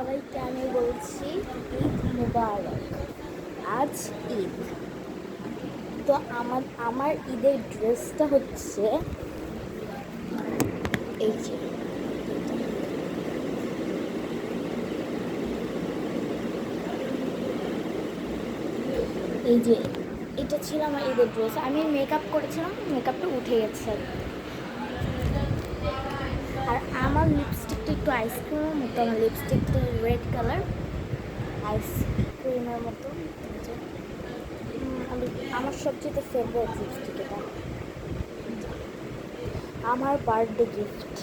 সবাইকে আমি বলছি ঈদ মুবারক। আজ ঈদ। তো আমার ঈদের ড্রেসটা হচ্ছে এই যে, এই যে এটা ছিল আমার ঈদের ড্রেস। আমি মেকআপ করেছিলাম, মেকআপটা উঠে গেছে। আর আমার লিপস্টিকটা একটু আইসক্রিমের মতো, আমার লিপস্টিকটা রেড কালার, আইসক্রিমের মতো। আমি আমার সবচেয়ে ফেভারিট লিপস্টিক এটা, আমার বার্থডে গিফট।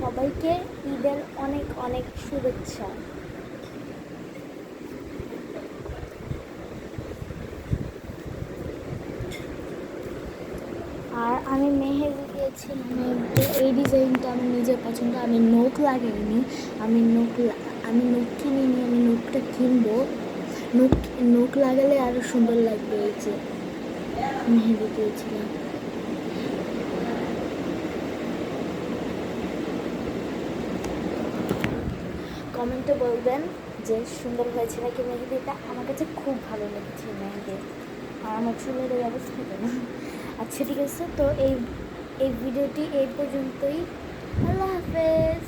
সবাইকে ঈদের অনেক অনেক শুভেচ্ছা। আর আমি মেহেদি দিয়েছি, এই ডিজাইনটা আমার নিজের পছন্দ। আমি নোক লাগাইনি, আমি নোক কিনিনি, আমি নোকটা কিনবো। নোক নোক লাগালে আরও সুন্দর লাগবে। এই যে মেহেদি দিয়েছিলাম। কমেন্টে বলবেন যে সুন্দর হয়েছে নাকি মেহেদিটা। আমার কাছে খুব ভালো লেগেছে মেহেদি। আর আমার চুলের এই অবস্থা না। আচ্ছা ঠিক আছে, তো এই ভিডিওটি এই পর্যন্তই। আল্লাহ হাফেজ।